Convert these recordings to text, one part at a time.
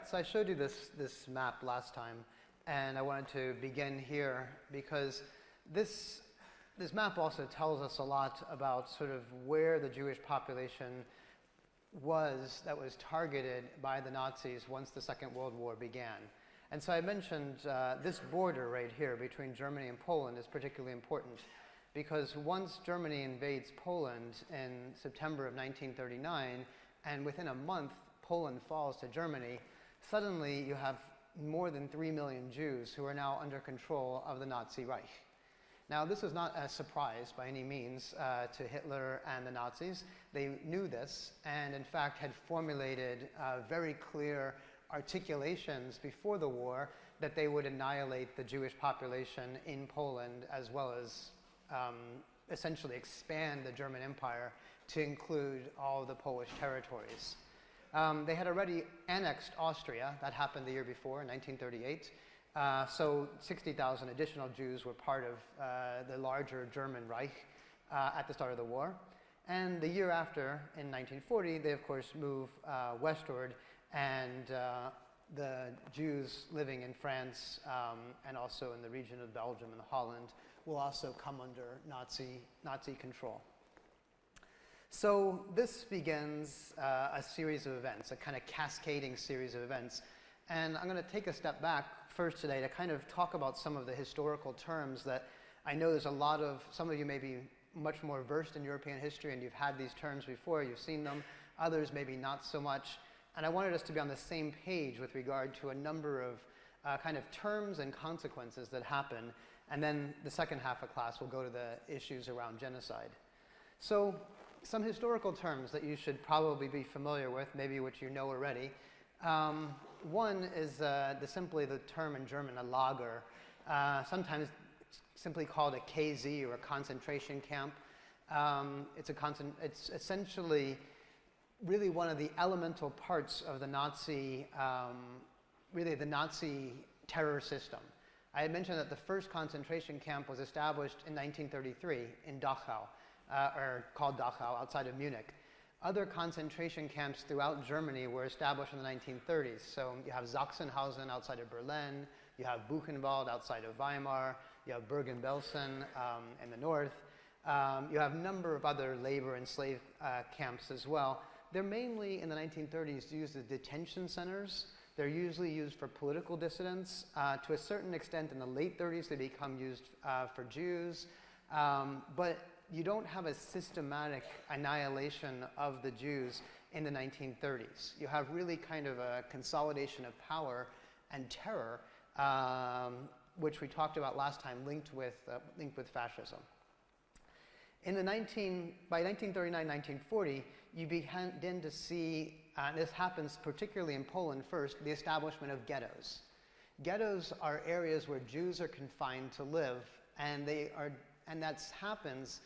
so I showed you this map last time, and I wanted to begin here because this map also tells us a lot about sort of where the Jewish population was that was targeted by the Nazis once the Second World War began. And so I mentioned this border right here between Germany and Poland is particularly important because once Germany invades Poland in September of 1939, and within a month Poland falls to Germany, suddenly you have more than 3 million Jews who are now under control of the Nazi Reich. Now, this is not a surprise by any means to Hitler and the Nazis. They knew this and, in fact, had formulated very clear articulations before the war that they would annihilate the Jewish population in Poland as well as essentially expand the German Empire to include all of the Polish territories. They had already annexed Austria. That happened the year before, in 1938. So 60,000 additional Jews were part of the larger German Reich at the start of the war. And the year after, in 1940, they of course move westward, and the Jews living in France and also in the region of Belgium and Holland will also come under Nazi control. So this begins a series of events, a kind of cascading series of events. And I'm going to take a step back first today to kind of talk about some of the historical terms that I know there's a lot of, some of you may be much more versed in European history and you've had these terms before, you've seen them, others maybe not so much. And I wanted us to be on the same page with regard to a number of kind of terms and consequences that happen. And then the second half of class will go to the issues around genocide. So some historical terms that you should probably be familiar with, maybe which you know already. One is simply the term in German, a lager. Sometimes it's simply called a KZ or a concentration camp. It's essentially really one of the elemental parts of the Nazi, really the Nazi terror system. I had mentioned that the first concentration camp was established in 1933 in Dachau, or called Dachau, outside of Munich. Other concentration camps throughout Germany were established in the 1930s. So you have Sachsenhausen outside of Berlin, you have Buchenwald outside of Weimar, you have Bergen-Belsen in the north. You have a number of other labor and slave camps as well. They're mainly, in the 1930s, used as detention centers. They're usually used for political dissidents. To a certain extent, in the late 30s, they become used for Jews. But you don't have a systematic annihilation of the Jews in the 1930s. You have really kind of a consolidation of power and terror, which we talked about last time, linked with fascism. By 1939, 1940, you begin to see, this happens particularly in Poland first, the establishment of ghettos. Ghettos are areas where Jews are confined to live, and that happens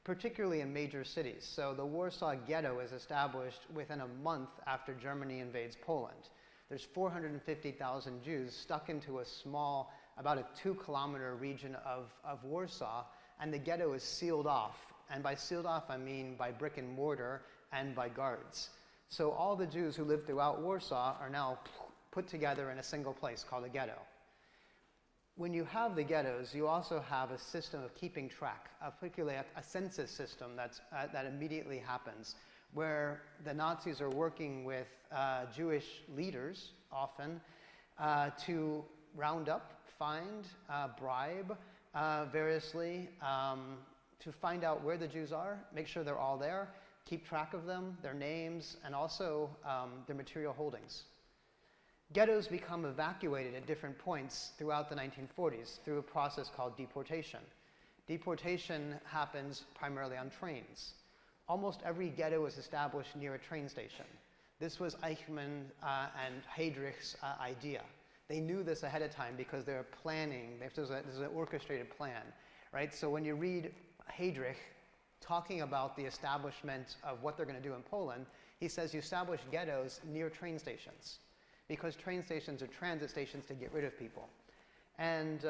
particularly in major cities. So the Warsaw Ghetto is established within a month after Germany invades Poland. There's 450,000 Jews stuck into a small, about a 2-kilometer region of Warsaw, and the ghetto is sealed off. And by sealed off, I mean by brick and mortar and by guards. So all the Jews who live throughout Warsaw are now put together in a single place called a ghetto. When you have the ghettos, you also have a system of keeping track, particularly a census system that immediately happens, where the Nazis are working with Jewish leaders, often, to round up, find, bribe variously, to find out where the Jews are, make sure they're all there, keep track of them, their names, and also their material holdings. Ghettos become evacuated at different points throughout the 1940s through a process called deportation. Deportation happens primarily on trains. Almost every ghetto is established near a train station. This was Eichmann and Heydrich's idea. They knew this ahead of time because they were planning. This is an orchestrated plan, right? So when you read Heydrich talking about the establishment of what they're going to do in Poland, he says you establish ghettos near train stations, because train stations are transit stations to get rid of people. And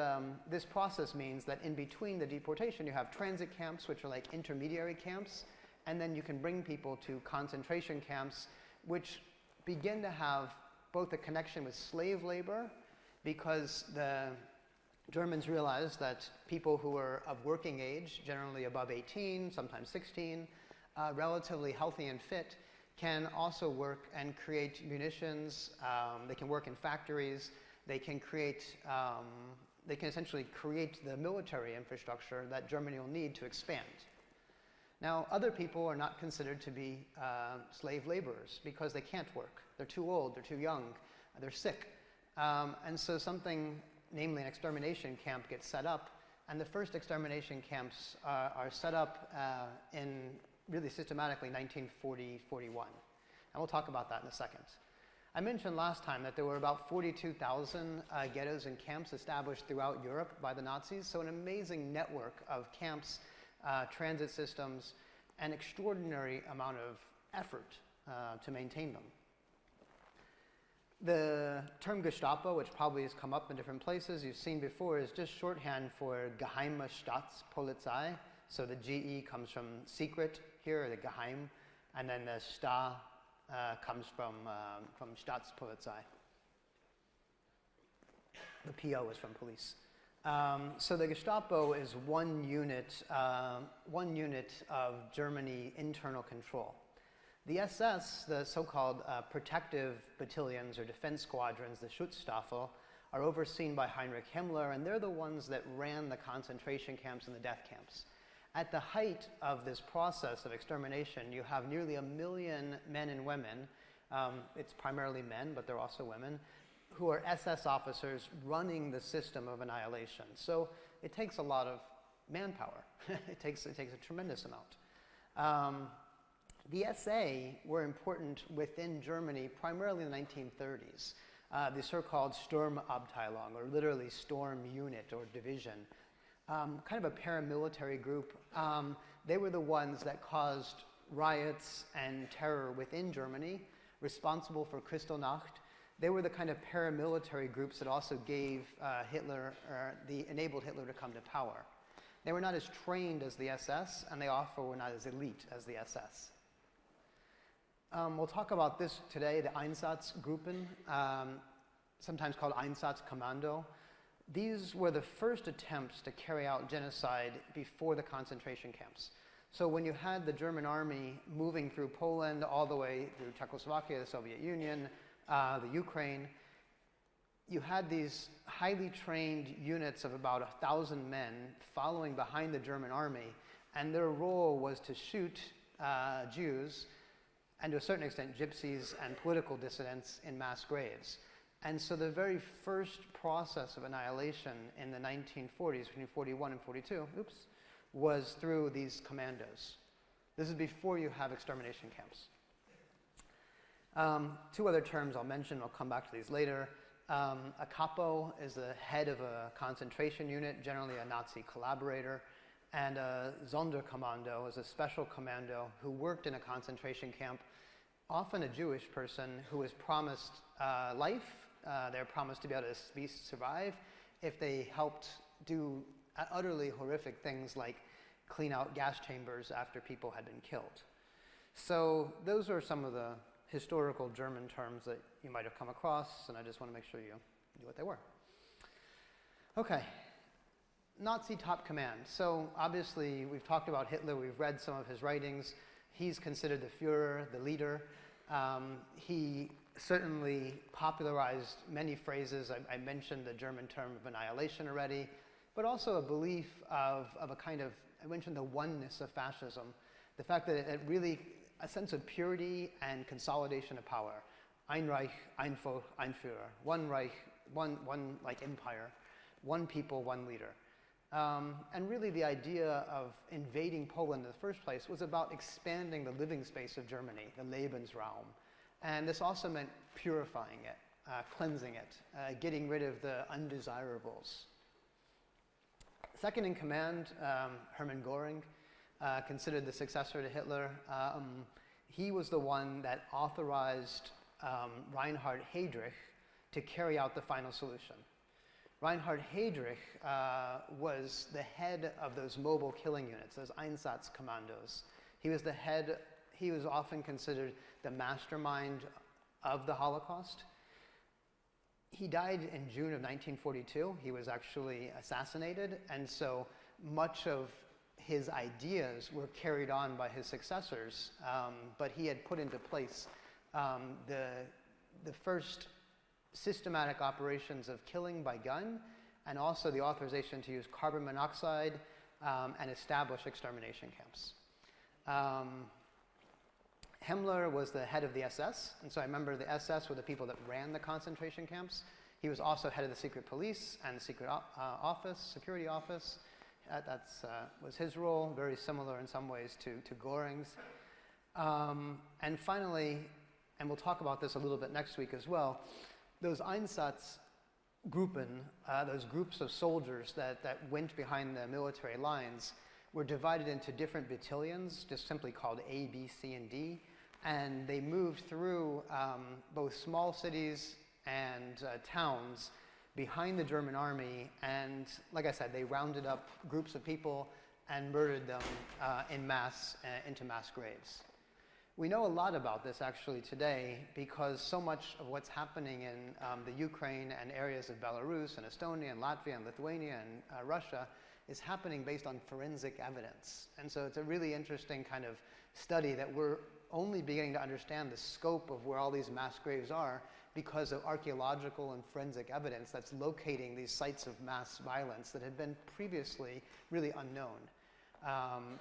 this process means that in between the deportation, you have transit camps, which are like intermediary camps, and then you can bring people to concentration camps, which begin to have both a connection with slave labor, because the Germans realized that people who were of working age, generally above 18, sometimes 16, relatively healthy and fit, can also work and create munitions. They can work in factories. They can essentially create the military infrastructure that Germany will need to expand. Now, other people are not considered to be slave laborers because they can't work. They're too old, they're too young, they're sick. And so something, namely an extermination camp, gets set up, and the first extermination camps are set up in really systematically 1940-41. And we'll talk about that in a second. I mentioned last time that there were about 42,000 ghettos and camps established throughout Europe by the Nazis, so an amazing network of camps, transit systems, an extraordinary amount of effort to maintain them. The term Gestapo, which probably has come up in different places, you've seen before, is just shorthand for Geheime Staatspolizei. So the GE comes from secret here, the Geheim, and then the Sta comes from Staatspolizei. The PO is from police. So the Gestapo is one unit of Germany internal control. The SS, the so-called protective battalions or defense squadrons, the Schutzstaffel, are overseen by Heinrich Himmler, and they're the ones that ran the concentration camps and the death camps. At the height of this process of extermination, you have nearly 1 million men and women, it's primarily men, but there are also women, who are SS officers running the system of annihilation. So it takes a lot of manpower. it takes a tremendous amount. The SA were important within Germany primarily in the 1930s. The so-called Sturmabteilung, or literally storm unit or division, kind of a paramilitary group. They were the ones that caused riots and terror within Germany, responsible for Kristallnacht. They were the kind of paramilitary groups that also gave enabled Hitler to come to power. They were not as trained as the SS, and they also were not as elite as the SS. We'll talk about this today, the Einsatzgruppen, sometimes called Einsatzkommando. These were the first attempts to carry out genocide before the concentration camps. So when you had the German army moving through Poland all the way through Czechoslovakia, the Soviet Union, the Ukraine, you had these highly trained units of about 1,000 men following behind the German army, and their role was to shoot Jews, and to a certain extent gypsies and political dissidents in mass graves. And so the very first process of annihilation in the 1940s, between 41 and 42, was through these commandos. This is before you have extermination camps. Two other terms I'll mention, I'll come back to these later. A capo is the head of a concentration unit, generally a Nazi collaborator, and a Sonderkommando is a special commando who worked in a concentration camp, often a Jewish person who was promised life. They're promised to be able to survive if they helped do utterly horrific things like clean out gas chambers after people had been killed. So those are some of the historical German terms that you might have come across, and I just want to make sure you knew what they were. Okay, Nazi top command. So obviously we've talked about Hitler, we've read some of his writings. He's considered the Führer, the leader. He certainly popularized many phrases. I mentioned the German term of annihilation already, but also a belief of a kind of, I mentioned the oneness of fascism, the fact that it really, a sense of purity and consolidation of power. Ein Reich, ein Volk, ein Führer. One Reich, one like empire, one people, one leader. And really the idea of invading Poland in the first place was about expanding the living space of Germany, the Lebensraum. And this also meant purifying it, cleansing it, getting rid of the undesirables. Second in command, Hermann Göring, considered the successor to Hitler. He was the one that authorized Reinhard Heydrich to carry out the final solution. Reinhard Heydrich was the head of those mobile killing units, those Einsatzkommandos. He was the head, he was often considered the mastermind of the Holocaust. He died in June of 1942. He was actually assassinated, and so much of his ideas were carried on by his successors, but he had put into place the first systematic operations of killing by gun, and also the authorization to use carbon monoxide and establish extermination camps. Himmler was the head of the SS, and so I remember the SS were the people that ran the concentration camps. He was also head of the secret police and the secret security office. That was his role, very similar in some ways to Göring's. And finally, and we'll talk about this a little bit next week as well, those Einsatzgruppen, those groups of soldiers that went behind the military lines, were divided into different battalions, just simply called A, B, C, and D, and they moved through both small cities and towns behind the German army, and like I said, they rounded up groups of people and murdered them in mass into mass graves. We know a lot about this actually today because so much of what's happening in the Ukraine and areas of Belarus and Estonia and Latvia and Lithuania and Russia is happening based on forensic evidence. And so it's a really interesting kind of study that we're only beginning to understand the scope of where all these mass graves are because of archaeological and forensic evidence that's locating these sites of mass violence that had been previously really unknown.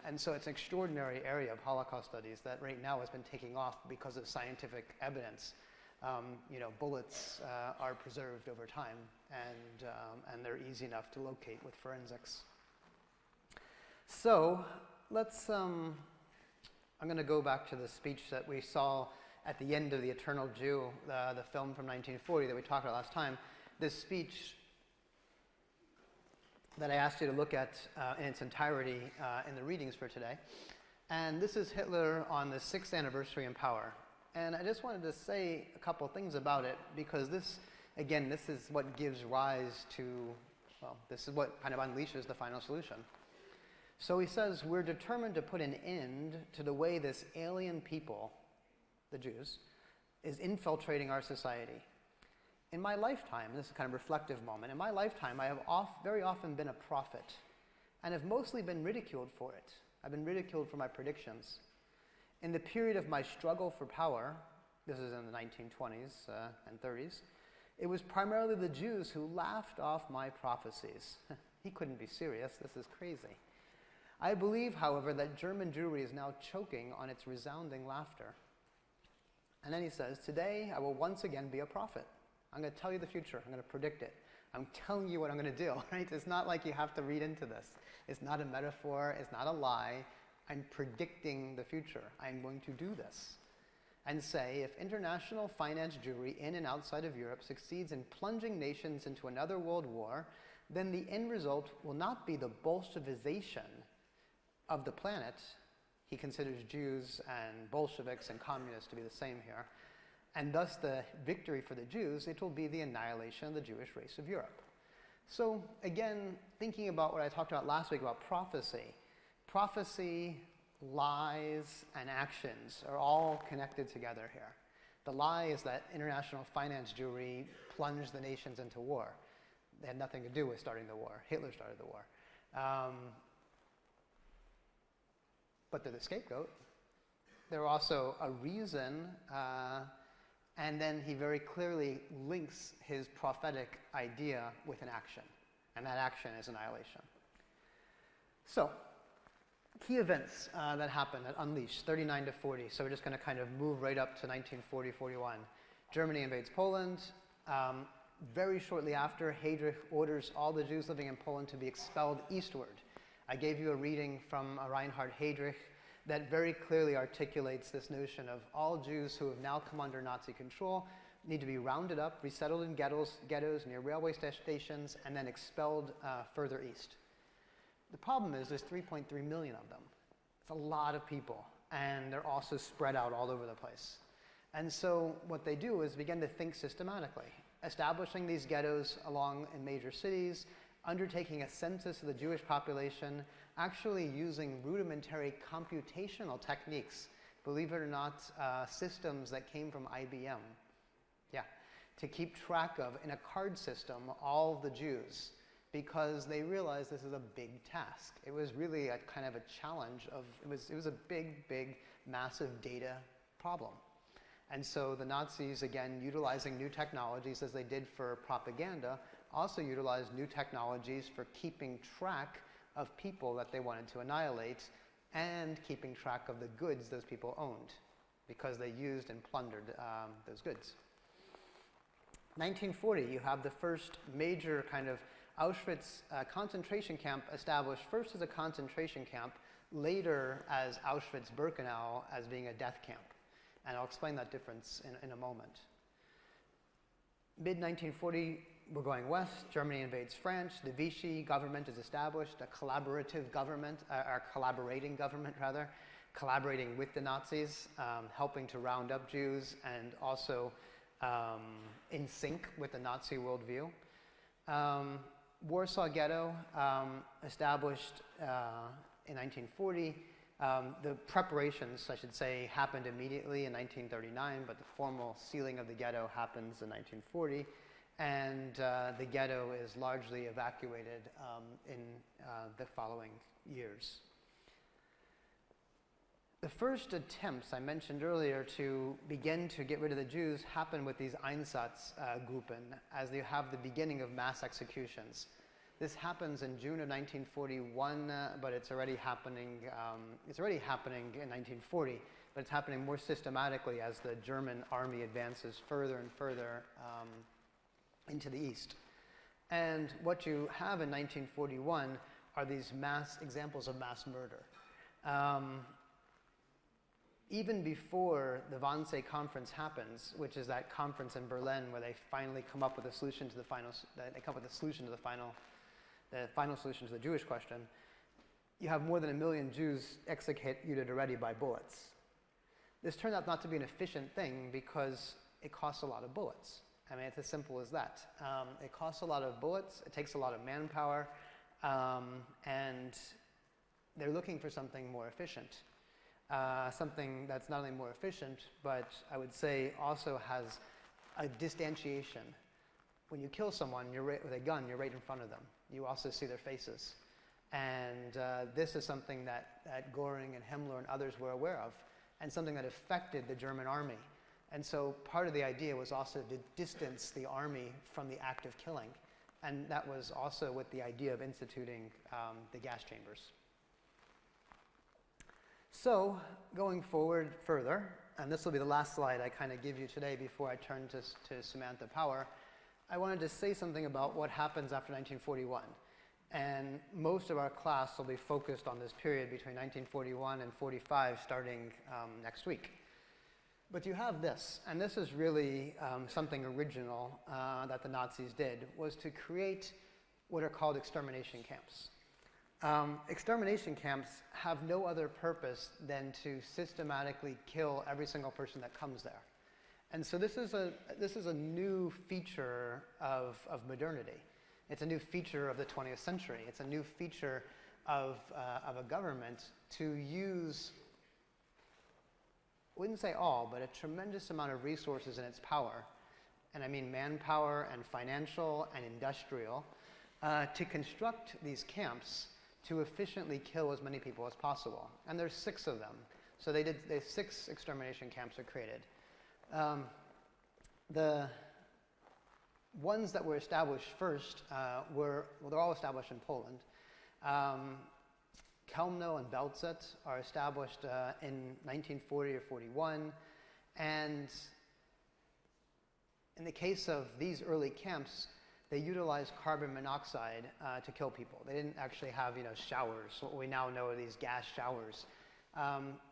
And so it's an extraordinary area of Holocaust studies that right now has been taking off because of scientific evidence. Bullets are preserved over time, and they're easy enough to locate with forensics. So let's, I'm going to go back to the speech that we saw at the end of The Eternal Jew, the film from 1940 that we talked about last time. This speech that I asked you to look at in its entirety in the readings for today. And this is Hitler on the 6th anniversary in power. And I just wanted to say a couple things about it because this, again, this is what gives rise to, well, this is what kind of unleashes the final solution. So he says, we're determined to put an end to the way this alien people, the Jews, is infiltrating our society. In my lifetime, this is a kind of reflective moment, in my lifetime I have very often been a prophet and have mostly been ridiculed for it. I've been ridiculed for my predictions. In the period of my struggle for power, this is in the 1920s and 30s, it was primarily the Jews who laughed off my prophecies. He couldn't be serious, this is crazy. I believe, however, that German Jewry is now choking on its resounding laughter. And then he says, today I will once again be a prophet. I'm going to tell you the future. I'm going to predict it. I'm telling you what I'm going to do, right? It's not like you have to read into this. It's not a metaphor. It's not a lie. I'm predicting the future. I'm going to do this. And say, if international finance Jewry in and outside of Europe succeeds in plunging nations into another world war, then the end result will not be the Bolshevization of the planet. He considers Jews and Bolsheviks and communists to be the same here. And thus the victory for the Jews, it will be the annihilation of the Jewish race of Europe. So again, thinking about what I talked about last week about prophecy. Prophecy, lies, and actions are all connected together here. The lie is that international finance Jewry plunged the nations into war. They had nothing to do with starting the war. Hitler started the war. But they're the scapegoat. They're also a reason, and then he very clearly links his prophetic idea with an action, and that action is annihilation. So, key events that happened at Unleashed, 39 to 40. So we're just going to kind of move right up to 1940-41. Germany invades Poland. Very shortly after, Heydrich orders all the Jews living in Poland to be expelled eastward. I gave you a reading from Reinhard Heydrich that very clearly articulates this notion of all Jews who have now come under Nazi control need to be rounded up, resettled in ghettos near railway stations, and then expelled further east. The problem is there's 3.3 million of them. It's a lot of people, and they're also spread out all over the place. And so what they do is begin to think systematically, establishing these ghettos along in major cities, undertaking a census of the Jewish population, actually using rudimentary computational techniques, believe it or not, systems that came from IBM. Yeah, to keep track of, in a card system, all of the Jews, because they realized this is a big task. It was really a kind of a challenge of, it was a big, massive data problem. And so the Nazis, again, utilizing new technologies as they did for propaganda, also utilized new technologies for keeping track of people that they wanted to annihilate and keeping track of the goods those people owned, because they used and plundered those goods. 1940, you have the first major kind of Auschwitz concentration camp established, first as a concentration camp, later as Auschwitz-Birkenau as being a death camp. And I'll explain that difference in a moment. Mid-1940, we're going west. Germany invades France. The Vichy government is established, a collaborative government, or collaborating government, rather, collaborating with the Nazis, helping to round up Jews, and also in sync with the Nazi worldview. Warsaw Ghetto, established in 1940. The preparations, I should say, happened immediately in 1939, but the formal sealing of the ghetto happens in 1940, and the ghetto is largely evacuated in the following years. The first attempts I mentioned earlier to begin to get rid of the Jews happened with these Einsatzgruppen, as you have the beginning of mass executions. This happens in June of 1941, but it's already happening. It's already happening in 1940, but it's happening more systematically as the German army advances further and further into the east. And what you have in 1941 are these examples of mass murder. Even before the Wannsee Conference happens, which is that conference in Berlin where they finally come up with a solution to the final solution to the Jewish question, you have more than 1 million Jews executed already by bullets. This turned out not to be an efficient thing because it costs a lot of bullets. I mean, it's as simple as that. It costs a lot of bullets, it takes a lot of manpower, and they're looking for something more efficient. Something that's not only more efficient, but I would say also has a distantiation. When you kill someone with a gun, you're right in front of them. You also see their faces. And this is something that Göring and Himmler and others were aware of, and something that affected the German army. And so part of the idea was also to distance the army from the act of killing. And that was also with the idea of instituting the gas chambers. So, going forward further, and this will be the last slide I kind of give you today before I turn to Samantha Power, I wanted to say something about what happens after 1941. And most of our class will be focused on this period between 1941 and 45, starting next week. But you have this, and this is really something original that the Nazis did, was to create what are called extermination camps. Extermination camps have no other purpose than to systematically kill every single person that comes there. And so this is a new feature of modernity. It's a new feature of the 20th century. It's a new feature of a government to use, I wouldn't say all, but a tremendous amount of resources in its power, and I mean manpower and financial and industrial, to construct these camps to efficiently kill as many people as possible. And there's 6 of them. So 6 extermination camps are created. The ones that were established first they're all established in Poland. Chełmno and Belzec are established in 1940 or 41. And in the case of these early camps, they utilized carbon monoxide to kill people. They didn't actually have, showers. What we now know are these gas showers.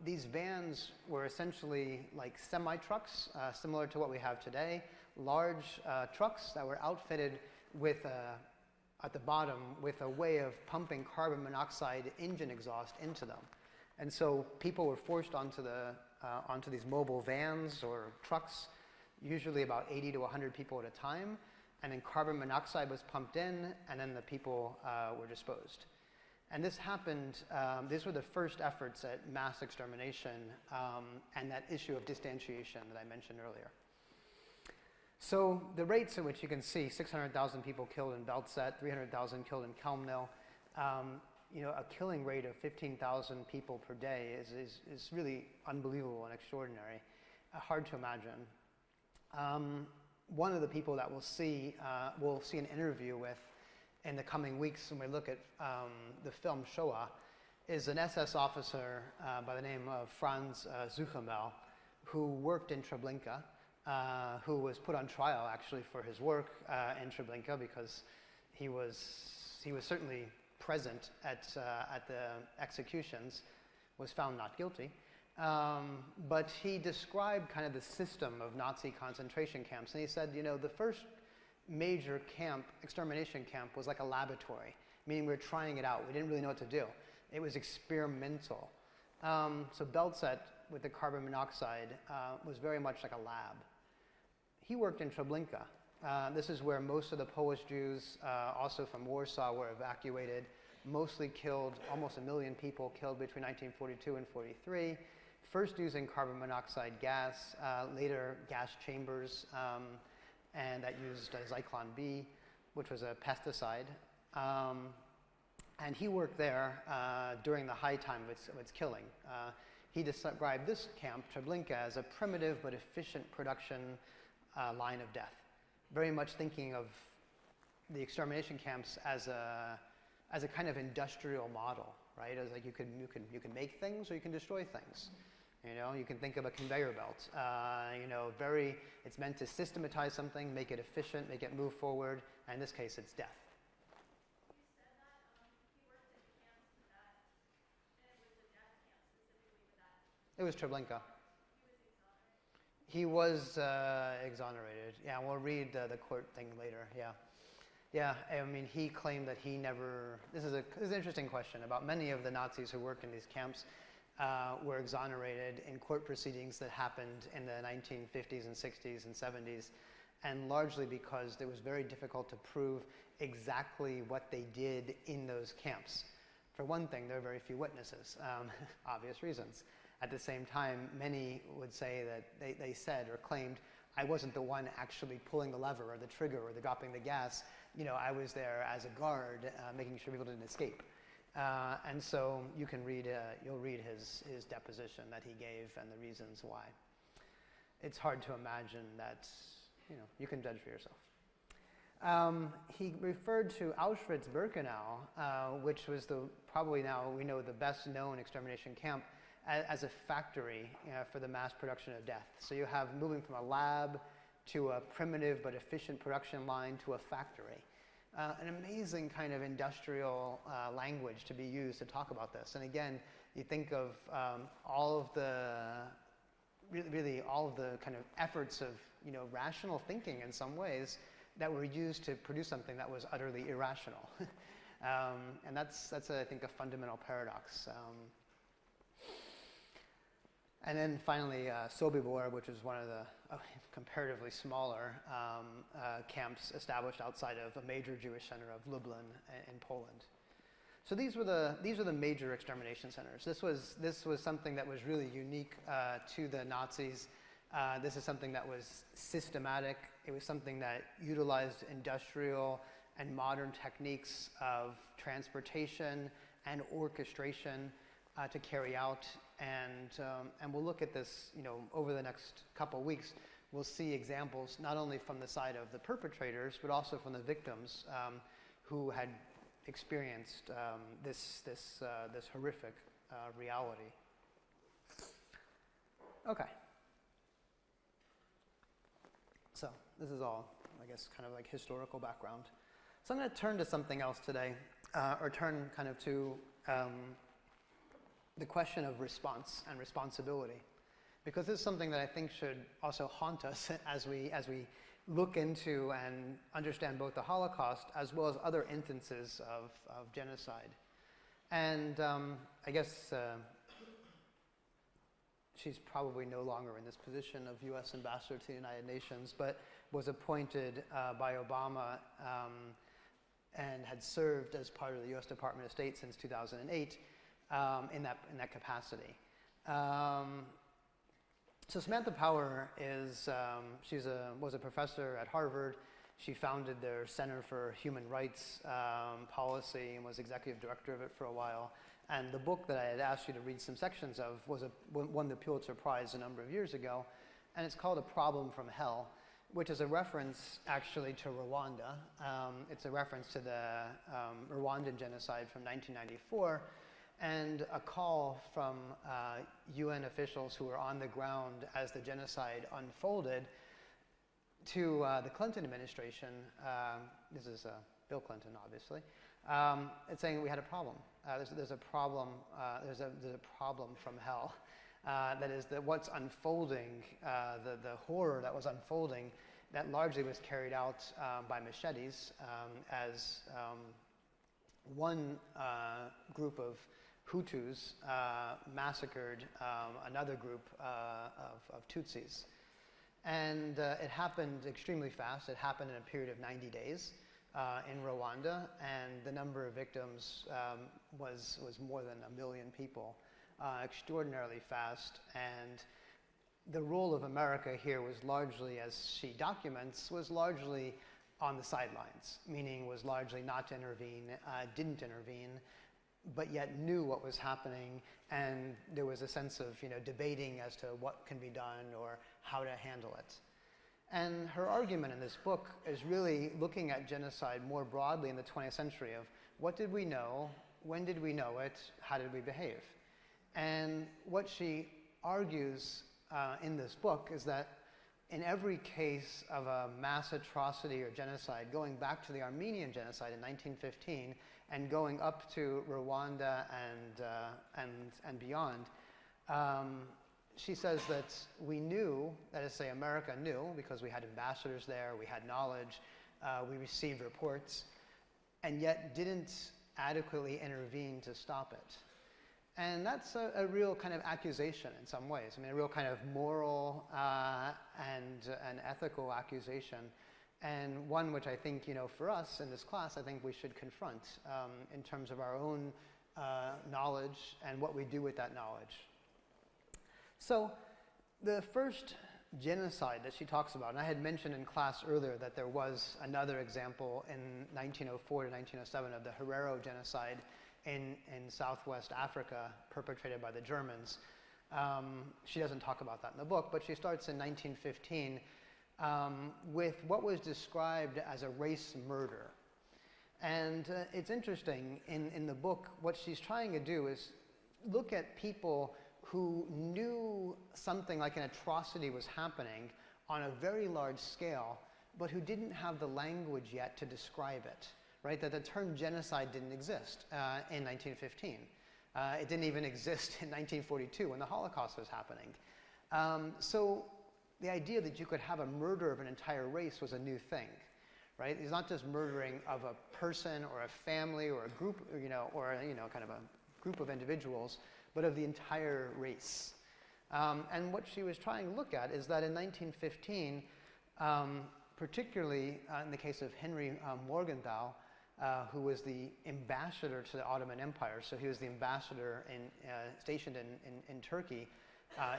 These vans were essentially like semi-trucks, similar to what we have today. Large trucks that were outfitted with, at the bottom, with a way of pumping carbon monoxide engine exhaust into them. And so people were forced onto these mobile vans or trucks, usually about 80 to 100 people at a time. And then carbon monoxide was pumped in, and then the people were disposed. And this happened, these were the first efforts at mass extermination and that issue of distantiation that I mentioned earlier. So the rates at which you can see 600,000 people killed in Belzec, 300,000 killed in Chelmsford, a killing rate of 15,000 people per day is really unbelievable and extraordinary, hard to imagine. One of the people that we'll see an interview with in the coming weeks when we look at the film Shoah is an SS officer by the name of Franz Zuchenbell, who worked in Treblinka, who was put on trial actually for his work in Treblinka because he was certainly present at the executions, was found not guilty. But he described kind of the system of Nazi concentration camps, and he said, the first major extermination camp was like a laboratory, meaning we were trying it out. We didn't really know what to do. It was experimental. So Belzec with the carbon monoxide was very much like a lab. He worked in Treblinka. This is where most of the Polish Jews, also from Warsaw, were evacuated, mostly killed, almost 1 million people killed between 1942 and 43. First using carbon monoxide gas, later gas chambers, and that used Zyklon B, which was a pesticide. And he worked there during the high time of its killing. He described this camp, Treblinka, as a primitive but efficient production line of death. Very much thinking of the extermination camps as a kind of industrial model, right? As like you can make things or you can destroy things. You can think of a conveyor belt. It's meant to systematize something, make it efficient, make it move forward, and in this case, it's death. It was Treblinka. He was exonerated. Yeah, we'll read the court thing later. Yeah. I mean, he claimed that he never. This is an interesting question about many of the Nazis who worked in these camps were exonerated in court proceedings that happened in the 1950s and 60s and 70s, and largely because it was very difficult to prove exactly what they did in those camps. For one thing, there are very few witnesses, obvious reasons. At the same time, many would say that they said or claimed, I wasn't the one actually pulling the lever or the trigger or dropping the gas. I was there as a guard, making sure people didn't escape. And so you'll read his deposition that he gave and the reasons why. It's hard to imagine that, you can judge for yourself. He referred to Auschwitz-Birkenau, which was probably now we know the best known extermination camp, as a factory for the mass production of death. So you have moving from a lab to a primitive but efficient production line to a factory. An amazing kind of industrial language to be used to talk about this. And again, you think of all of the kind of efforts of rational thinking in some ways that were used to produce something that was utterly irrational. And that's I think a fundamental paradox. And then finally, Sobibor, which is one of the comparatively smaller camps established outside of a major Jewish center of Lublin in Poland. So these are the major extermination centers. This was something that was really unique to the Nazis. This is something that was systematic. It was something that utilized industrial and modern techniques of transportation and orchestration to carry out. And we'll look at this, over the next couple of weeks. We'll see examples not only from the side of the perpetrators, but also from the victims who had experienced this horrific reality. Okay. So this is all, I guess, kind of like historical background. So I'm going to turn to something else today, or turn kind of to the question of response and responsibility, because this is something that I think should also haunt us as we look into and understand both the Holocaust as well as other instances of genocide. And I guess she's probably no longer in this position of U.S. Ambassador to the United Nations, but was appointed by Obama and had served as part of the U.S. Department of State since 2008. In that capacity. So Samantha Power is, was a professor at Harvard. She founded their Center for Human Rights Policy and was executive director of it for a while. And the book that I had asked you to read some sections of won the Pulitzer Prize a number of years ago. And it's called A Problem from Hell, which is a reference actually to Rwanda. It's a reference to the Rwandan genocide from 1994, and a call from UN officials who were on the ground as the genocide unfolded to the Clinton administration. This is Bill Clinton, obviously. It's saying we had a problem. There's a problem. There's a problem from hell. That is that what's unfolding, the horror that was unfolding, that largely was carried out by machetes as one group of Hutus massacred another group of Tutsis. And it happened extremely fast. It happened in a period of 90 days in Rwanda, and the number of victims was more than 1 million people. Extraordinarily fast, and the role of America here was largely, as she documents, was largely on the sidelines, meaning was largely not to intervene, didn't intervene, but yet knew what was happening, and there was a sense of debating as to what can be done or how to handle it. And her argument in this book is really looking at genocide more broadly in the 20th century of what did we know, when did we know it, how did we behave? And what she argues in this book is that in every case of a mass atrocity or genocide, going back to the Armenian genocide in 1915 and going up to Rwanda and beyond, she says that we knew, that is to say America knew, because we had ambassadors there, we had knowledge, we received reports, and yet didn't adequately intervene to stop it. And that's a real kind of accusation in some ways. I mean, a real kind of moral and an ethical accusation, and one which I think, for us in this class, I think we should confront in terms of our own knowledge and what we do with that knowledge. So the first genocide that she talks about, and I had mentioned in class earlier that there was another example in 1904 to 1907 of the Herero genocide in Southwest Africa, perpetrated by the Germans. She doesn't talk about that in the book, but she starts in 1915 with what was described as a race murder. And it's interesting, in the book, what she's trying to do is look at people who knew something like an atrocity was happening on a very large scale, but who didn't have the language yet to describe it. Right, that the term genocide didn't exist in 1915. It didn't even exist in 1942 when the Holocaust was happening. So the idea that you could have a murder of an entire race was a new thing, right? It's not just murdering of a person or a family or a group, or kind of a group of individuals, but of the entire race. And what she was trying to look at is that in 1915, particularly in the case of Henry Morgenthau, who was the ambassador to the Ottoman Empire. So he was the ambassador stationed in Turkey,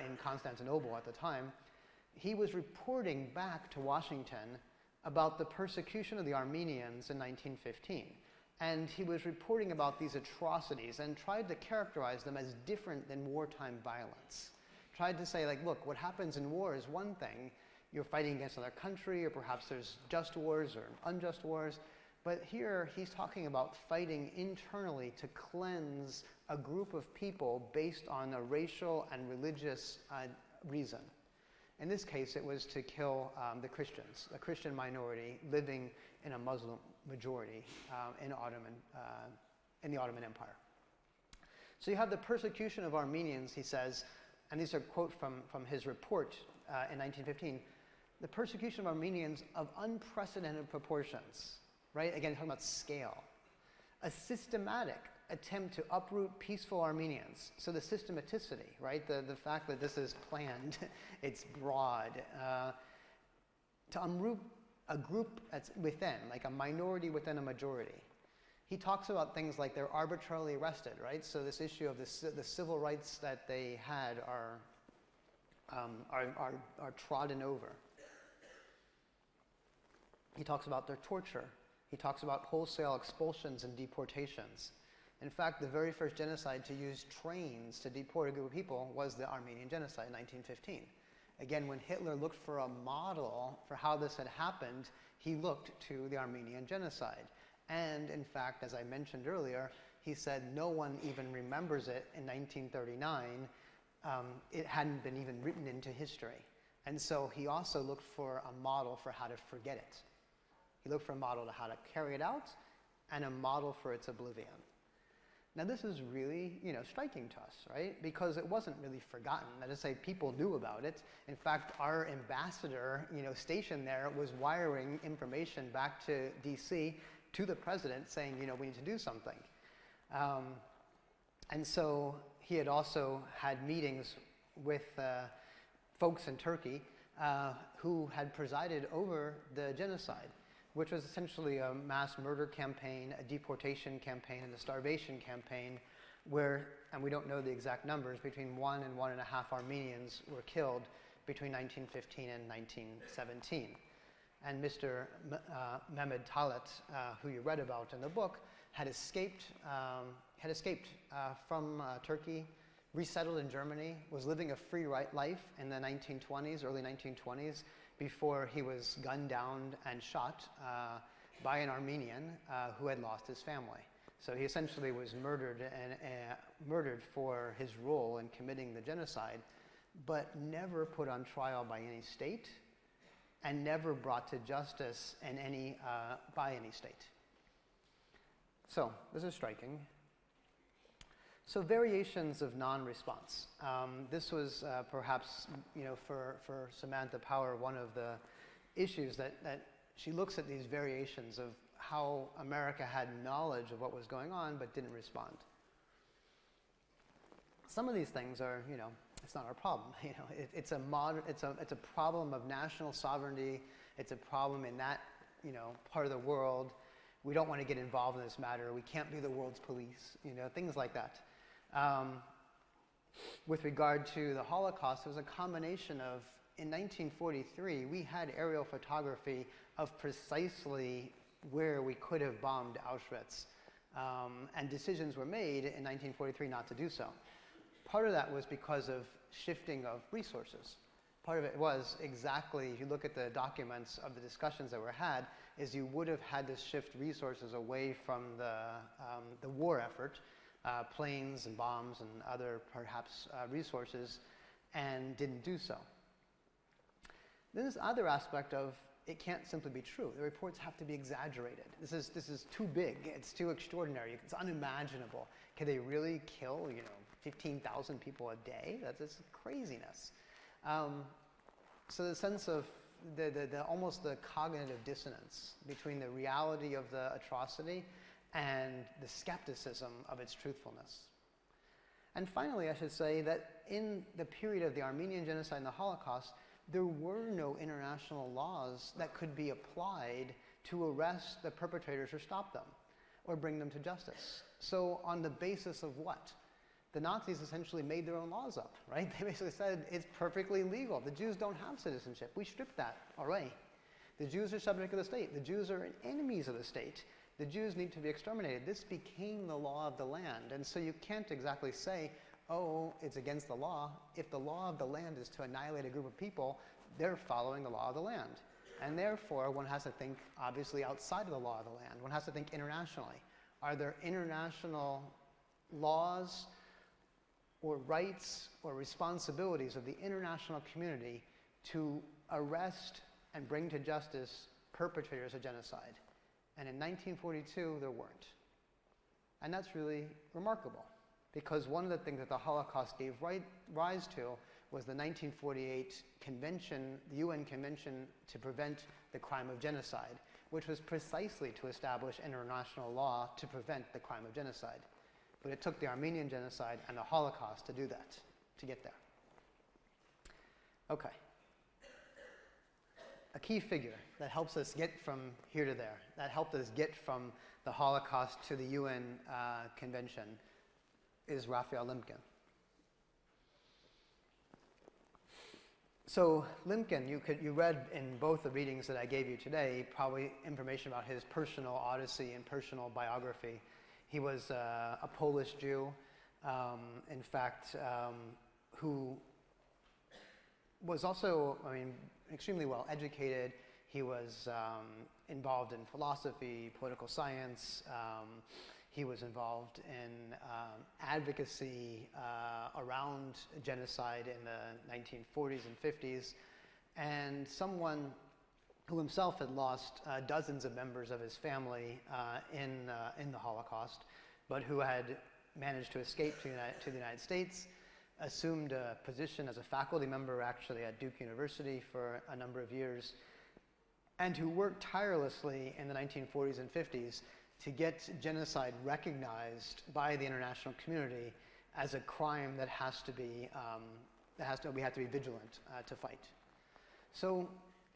in Constantinople at the time. He was reporting back to Washington about the persecution of the Armenians in 1915. And he was reporting about these atrocities and tried to characterize them as different than wartime violence. Tried to say, like, look, what happens in war is one thing. You're fighting against another country, or perhaps there's just wars or unjust wars. But here, he's talking about fighting internally to cleanse a group of people based on a racial and religious reason. In this case, it was to kill the Christians, a Christian minority living in a Muslim majority in the Ottoman Empire. So you have the persecution of Armenians, he says, and these are quotes from his report in 1915, the persecution of Armenians of unprecedented proportions. Right? Again, talking about scale. A systematic attempt to uproot peaceful Armenians. So the systematicity, right? The fact that this is planned, it's broad. To uproot a group that's within, like a minority within a majority. He talks about things like they're arbitrarily arrested, right? So this issue of the civil rights that they had are trodden over. He talks about their torture. He talks about wholesale expulsions and deportations. In fact, the very first genocide to use trains to deport a group of people was the Armenian genocide in 1915. Again, when Hitler looked for a model for how this had happened, he looked to the Armenian genocide. And in fact, as I mentioned earlier, he said no one even remembers it in 1939. It hadn't been even written into history. And so he also looked for a model for how to forget it. He looked for a model to how to carry it out and a model for its oblivion. Now this is really, striking to us, right? Because it wasn't really forgotten. That is to say, people knew about it. In fact, our ambassador, stationed there was wiring information back to DC to the president saying, we need to do something. And so he had also had meetings with folks in Turkey who had presided over the genocide, which was essentially a mass murder campaign, a deportation campaign, and a starvation campaign where, and we don't know the exact numbers, between 1 and 1.5 Armenians were killed between 1915 and 1917. And Mr. Mehmed Talat, who you read about in the book, had escaped from Turkey, resettled in Germany, was living a free life in the 1920s, early 1920s, before he was gunned down and shot by an Armenian who had lost his family. So he essentially was murdered for his role in committing the genocide, but never put on trial by any state, and never brought to justice by any state. So this is striking. So variations of non-response. This was perhaps, for Samantha Power, one of the issues that she looks at these variations of how America had knowledge of what was going on but didn't respond. Some of these things are, it's not our problem. It's a problem of national sovereignty. It's a problem in that, part of the world. We don't want to get involved in this matter. We can't be the world's police. Things like that. With regard to the Holocaust, it was a combination of, in 1943, we had aerial photography of precisely where we could have bombed Auschwitz, and decisions were made in 1943 not to do so. Part of that was because of shifting of resources. Part of it was exactly, if you look at the documents of the discussions that were had, is you would have had to shift resources away from the war effort, planes and bombs and other perhaps resources, and didn't do so. Then this other aspect of it can't simply be true. The reports have to be exaggerated. This is too big. It's too extraordinary. It's unimaginable. Can they really kill 15,000 people a day? That's craziness. So the sense of almost the cognitive dissonance between the reality of the atrocity and the skepticism of its truthfulness. And finally, I should say that in the period of the Armenian genocide and the Holocaust, there were no international laws that could be applied to arrest the perpetrators or stop them or bring them to justice. So on the basis of what? The Nazis essentially made their own laws up, right? They basically said it's perfectly legal. The Jews don't have citizenship. We stripped that away. The Jews are subject to the state. The Jews are enemies of the state. The Jews need to be exterminated. This became the law of the land. And so you can't exactly say, oh, it's against the law. If the law of the land is to annihilate a group of people, they're following the law of the land. And therefore, one has to think, obviously, outside of the law of the land. One has to think internationally. Are there international laws or rights or responsibilities of the international community to arrest and bring to justice perpetrators of genocide? And in 1942, there weren't. And that's really remarkable, because one of the things that the Holocaust gave rise to was the 1948 convention, the UN Convention to Prevent the Crime of Genocide, which was precisely to establish international law to prevent the crime of genocide. But it took the Armenian genocide and the Holocaust to do that, to get there. Okay. A key figure that helps us get from here to there, that helped us get from the Holocaust to the UN Convention, is Raphael Lemkin. So Limkin, you read in both the readings that I gave you today probably information about his personal odyssey and personal biography. He was a Polish Jew, in fact, who was also, extremely well educated. He was involved in philosophy, political science. He was involved in advocacy around genocide in the 1940s and 50s, and someone who himself had lost dozens of members of his family in the Holocaust, but who had managed to escape to the United States, assumed a position as a faculty member actually at Duke University for a number of years, and who worked tirelessly in the 1940s and 50s to get genocide recognized by the international community as a crime that we have to be vigilant to fight. So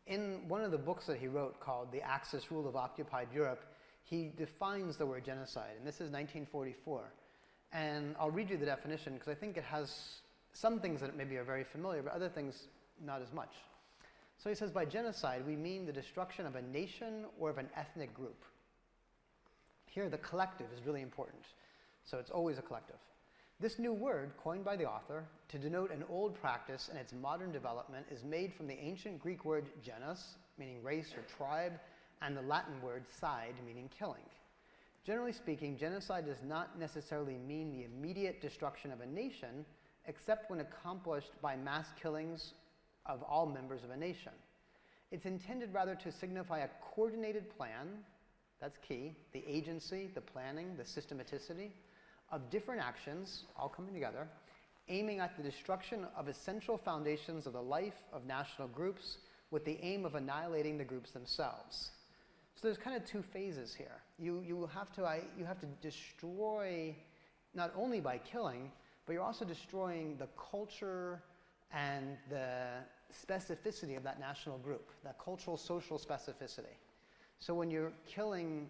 in one of the books that he wrote called The Axis Rule of Occupied Europe, he defines the word genocide, and this is 1944. And I'll read you the definition because I think it has some things that maybe are very familiar, but other things not as much. So he says, by genocide, we mean the destruction of a nation or of an ethnic group. Here, the collective is really important. So it's always a collective. This new word, coined by the author to denote an old practice and its modern development, is made from the ancient Greek word genus, meaning race or tribe, and the Latin word side, meaning killing. Generally speaking, genocide does not necessarily mean the immediate destruction of a nation, except when accomplished by mass killings of all members of a nation. It's intended rather to signify a coordinated plan, that's key, the agency, the planning, the systematicity, of different actions, all coming together, aiming at the destruction of essential foundations of the life of national groups with the aim of annihilating the groups themselves. So there's kind of two phases here. You have to destroy, not only by killing, but you're also destroying the culture and the specificity of that national group, that cultural, social specificity. So when you're killing,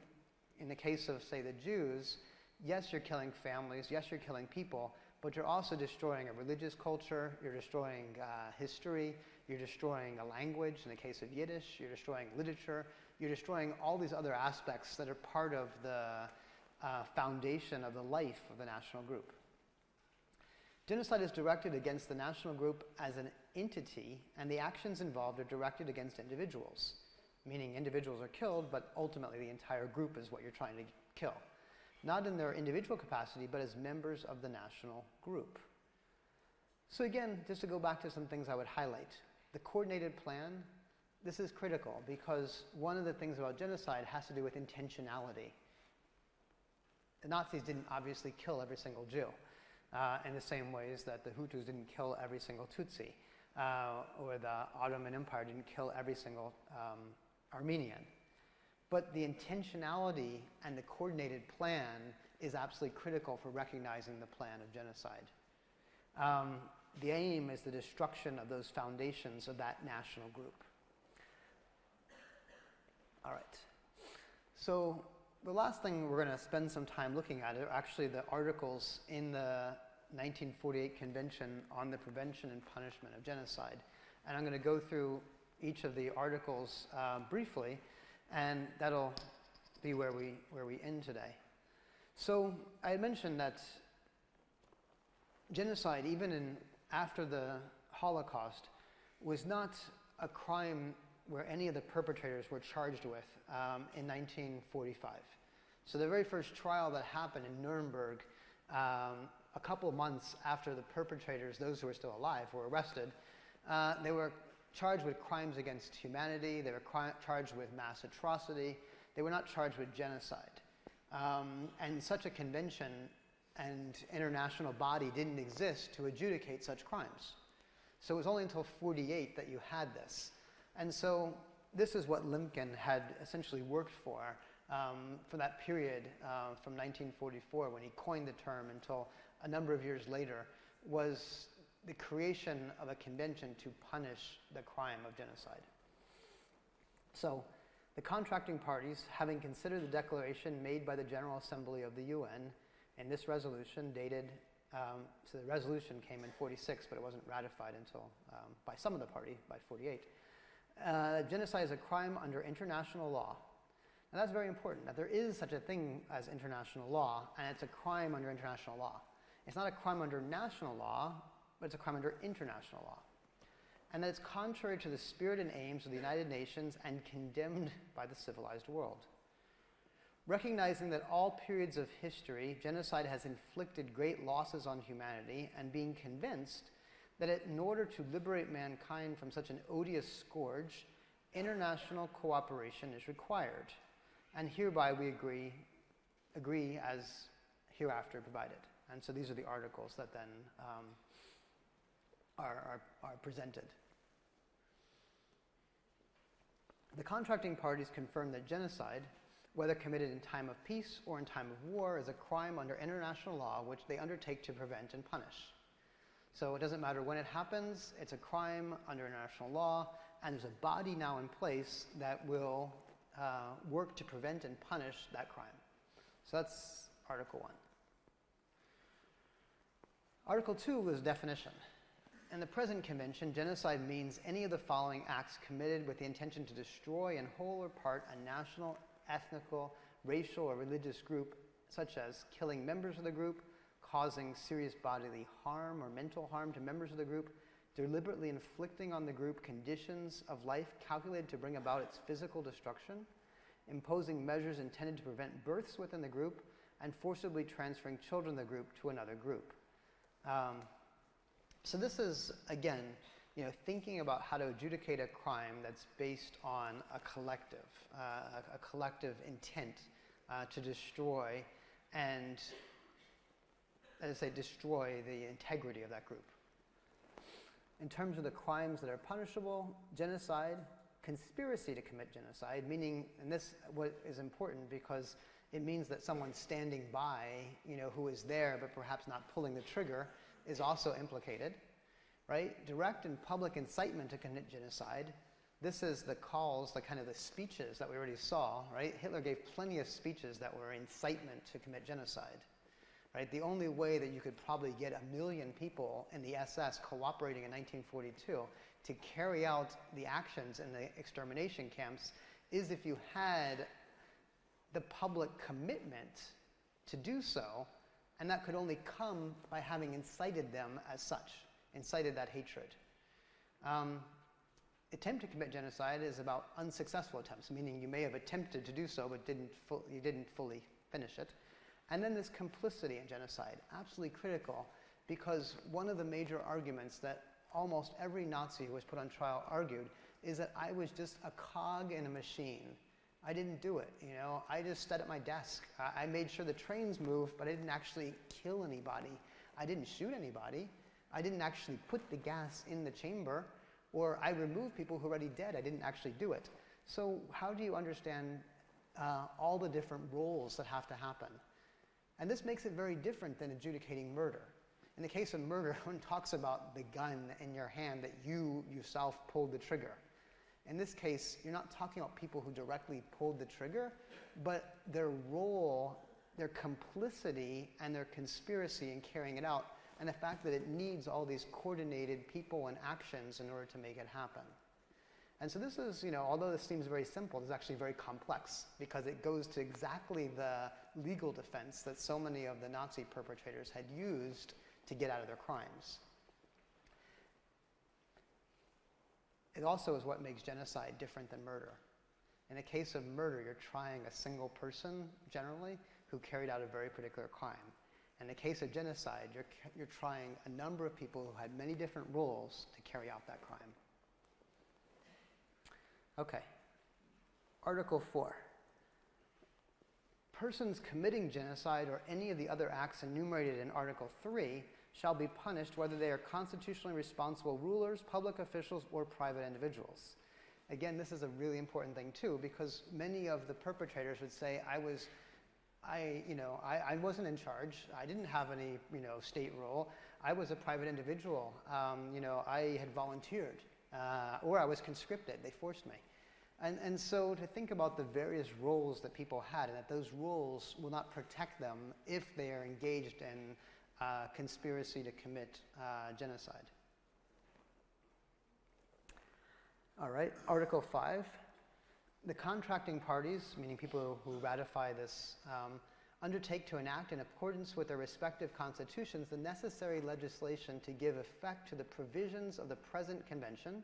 in the case of, say, the Jews, yes, you're killing families, yes, you're killing people, but you're also destroying a religious culture, you're destroying history, you're destroying a language, in the case of Yiddish, you're destroying literature, you're destroying all these other aspects that are part of the foundation of the life of the national group. Genocide is directed against the national group as an entity, and the actions involved are directed against individuals, meaning individuals are killed, but ultimately the entire group is what you're trying to kill. Not in their individual capacity, but as members of the national group. So again, just to go back to some things I would highlight. The coordinated plan, this is critical because one of the things about genocide has to do with intentionality. The Nazis didn't obviously kill every single Jew in the same ways that the Hutus didn't kill every single Tutsi, or the Ottoman Empire didn't kill every single Armenian. But the intentionality and the coordinated plan is absolutely critical for recognizing the plan of genocide. The aim is the destruction of those foundations of that national group. All right. So the last thing we're going to spend some time looking at are actually the articles in the 1948 Convention on the Prevention and Punishment of Genocide. And I'm going to go through each of the articles briefly, and that'll be where we end today. So I had mentioned that genocide, even after the Holocaust, was not a crime where any of the perpetrators were charged with in 1945. So the very first trial that happened in Nuremberg, a couple of months after the perpetrators, those who were still alive, were arrested, they were charged with crimes against humanity, they were charged with mass atrocity, they were not charged with genocide. And such a convention and international body didn't exist to adjudicate such crimes. So it was only until 1948 that you had this. And so this is what Limkin had essentially worked for that period from 1944 when he coined the term until a number of years later, was the creation of a convention to punish the crime of genocide. So the contracting parties, having considered the declaration made by the General Assembly of the UN in this resolution dated So the resolution came in 46, but it wasn't ratified until, by some of the party, by 48. Genocide is a crime under international law. And that's very important, that there is such a thing as international law, and it's a crime under international law. It's not a crime under national law, but it's a crime under international law. And that it's contrary to the spirit and aims of the United Nations and condemned by the civilized world. Recognizing that all periods of history, genocide has inflicted great losses on humanity, and being convinced that in order to liberate mankind from such an odious scourge, international cooperation is required. And hereby we agree as hereafter provided. And so these are the articles that then are presented. The contracting parties confirm that genocide, whether committed in time of peace or in time of war, is a crime under international law which they undertake to prevent and punish. So it doesn't matter when it happens, it's a crime under international law, and there's a body now in place that will work to prevent and punish that crime. So that's Article 1. Article 2 is definition. In the present convention, genocide means any of the following acts committed with the intention to destroy in whole or part a national, ethnical, racial, or religious group, such as killing members of the group, causing serious bodily harm or mental harm to members of the group, deliberately inflicting on the group conditions of life calculated to bring about its physical destruction, imposing measures intended to prevent births within the group, and forcibly transferring children of the group to another group. So this is, again, thinking about how to adjudicate a crime that's based on a collective intent to destroy and, as I say, destroy the integrity of that group. In terms of the crimes that are punishable, genocide, conspiracy to commit genocide, meaning, and this what is important because it means that someone standing by, who is there but perhaps not pulling the trigger, is also implicated, right? Direct and public incitement to commit genocide. This is the calls, the speeches that we already saw, right? Hitler gave plenty of speeches that were incitement to commit genocide, right? The only way that you could probably get 1 million people in the SS cooperating in 1942 to carry out the actions in the extermination camps is if you had the public commitment to do so, and that could only come by having incited them as such, incited that hatred. Attempt to commit genocide is about unsuccessful attempts, meaning you may have attempted to do so, but you didn't fully finish it. And then there's complicity in genocide, absolutely critical, because one of the major arguments that almost every Nazi who was put on trial argued is that I was just a cog in a machine. I didn't do it, I just sat at my desk. I made sure the trains moved, but I didn't actually kill anybody. I didn't shoot anybody. I didn't actually put the gas in the chamber, or I removed people who were already dead. I didn't actually do it. So how do you understand all the different roles that have to happen? And this makes it very different than adjudicating murder. In the case of murder, one talks about the gun in your hand that you yourself pulled the trigger. In this case, you're not talking about people who directly pulled the trigger, but their role, their complicity, and their conspiracy in carrying it out, and the fact that it needs all these coordinated people and actions in order to make it happen. And so this is, although this seems very simple, it's actually very complex because it goes to exactly the legal defense that so many of the Nazi perpetrators had used to get out of their crimes. It also is what makes genocide different than murder. In a case of murder, you're trying a single person, generally, who carried out a very particular crime. In the case of genocide, you're trying a number of people who had many different roles to carry out that crime. Okay. Article 4. Persons committing genocide or any of the other acts enumerated in Article 3 shall be punished whether they are constitutionally responsible rulers, public officials, or private individuals. Again, this is a really important thing too, because many of the perpetrators would say, I wasn't in charge. I didn't have any, state role. I was a private individual. I had volunteered, or I was conscripted. They forced me. And so to think about the various roles that people had, and that those roles will not protect them if they are engaged in conspiracy to commit genocide. All right, Article 5. The contracting parties, meaning people who ratify this, undertake to enact in accordance with their respective constitutions the necessary legislation to give effect to the provisions of the present convention,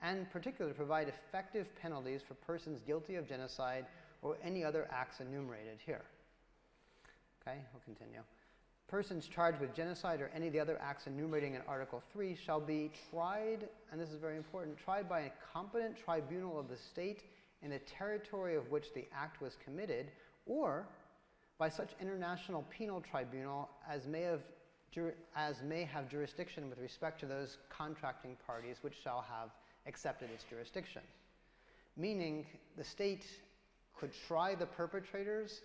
and particularly provide effective penalties for persons guilty of genocide or any other acts enumerated here. Okay, we'll continue. Persons charged with genocide or any of the other acts enumerating in Article 3 shall be tried, and this is very important, tried by a competent tribunal of the state in the territory of which the act was committed, or by such international penal tribunal as may have jurisdiction with respect to those contracting parties which shall have accepted its jurisdiction. Meaning the state could try the perpetrators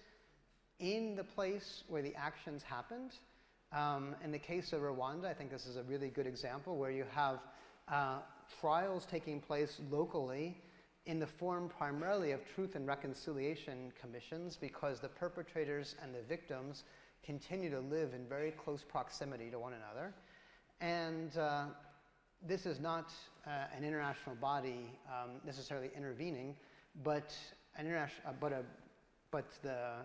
in the place where the actions happened. In the case of Rwanda, I think this is a really good example where you have trials taking place locally in the form primarily of truth and reconciliation commissions, because the perpetrators and the victims continue to live in very close proximity to one another. And this is not an international body necessarily intervening, but the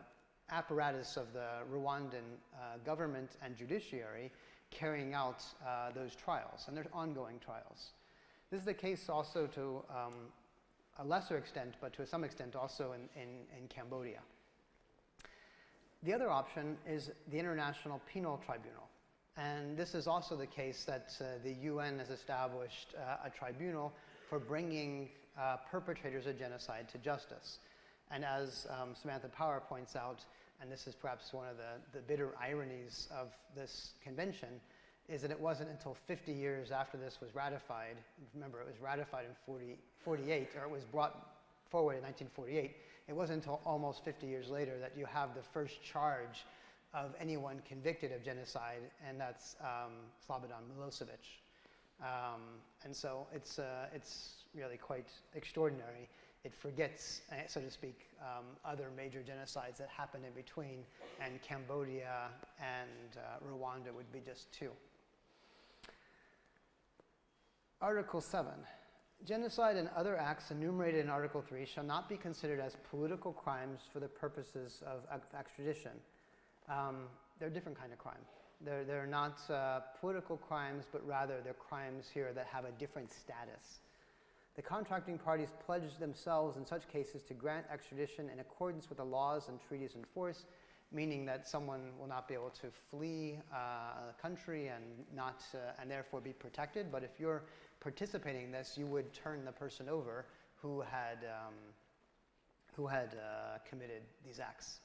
apparatus of the Rwandan government and judiciary carrying out those trials, and they're ongoing trials. This is the case also to a lesser extent, but to some extent also in Cambodia. The other option is the International Penal Tribunal. And this is also the case that the UN has established a tribunal for bringing perpetrators of genocide to justice. And as Samantha Power points out, and this is perhaps one of the bitter ironies of this convention, is that it wasn't until 50 years after this was ratified, remember it was ratified in 1948, or it was brought forward in 1948, it wasn't until almost 50 years later that you have the first charge of anyone convicted of genocide, and that's Slobodan Milosevic. And so it's really quite extraordinary. It forgets, so to speak, other major genocides that happened in between, and Cambodia and Rwanda would be just two. Article 7. Genocide and other acts enumerated in Article 3 shall not be considered as political crimes for the purposes of extradition. They're a different kind of crime. They're not political crimes, but rather they're crimes here that have a different status. The contracting parties pledge themselves in such cases to grant extradition in accordance with the laws and treaties in force, meaning that someone will not be able to flee a country and therefore be protected. But if you're participating in this, you would turn the person over who had committed these acts.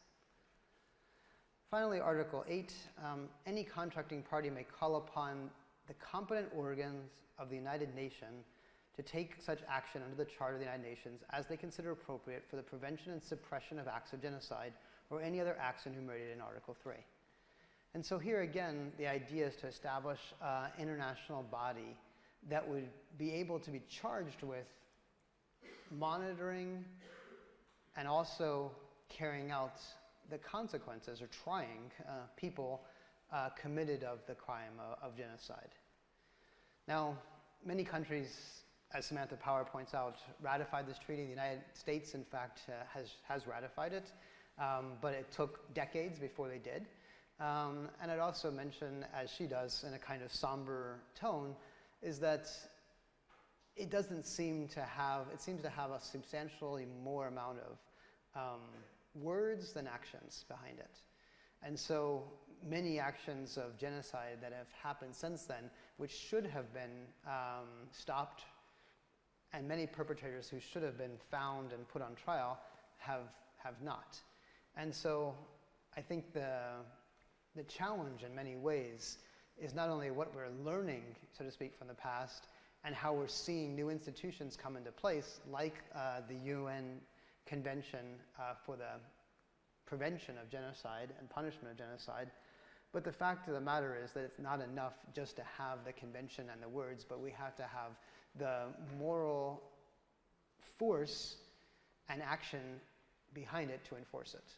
Finally, Article 8, any contracting party may call upon the competent organs of the United Nations to take such action under the Charter of the United Nations as they consider appropriate for the prevention and suppression of acts of genocide or any other acts enumerated in Article 3. And so here again, the idea is to establish an international body that would be able to be charged with monitoring and also carrying out the consequences or trying people committed of the crime of genocide. Now, many countries, as Samantha Power points out, ratified this treaty. The United States, in fact, has ratified it, but it took decades before they did. And I'd also mention, as she does in a kind of somber tone, is that it seems to have a substantially more amount of words than actions behind it. And so many actions of genocide that have happened since then, which should have been stopped, and many perpetrators who should have been found and put on trial have not. And so I think the challenge in many ways is not only what we're learning, so to speak, from the past, and how we're seeing new institutions come into place, like the UN Convention for the Prevention of Genocide and Punishment of Genocide, but the fact of the matter is that it's not enough just to have the convention and the words, but we have to have the moral force and action behind it to enforce it.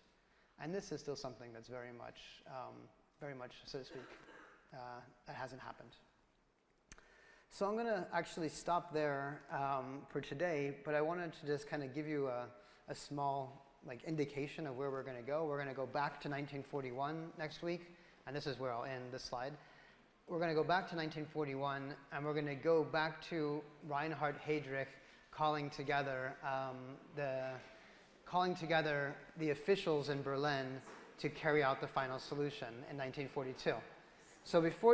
And this is still something that's very much, so to speak, that hasn't happened. So I'm going to actually stop there for today, but I wanted to just kind of give you a small indication of where we're going to go. We're going to go back to 1941 next week, and this is where I'll end this slide. We're going to go back to 1941, and we're going to go back to Reinhard Heydrich calling together the officials in Berlin to carry out the final solution in 1942. So before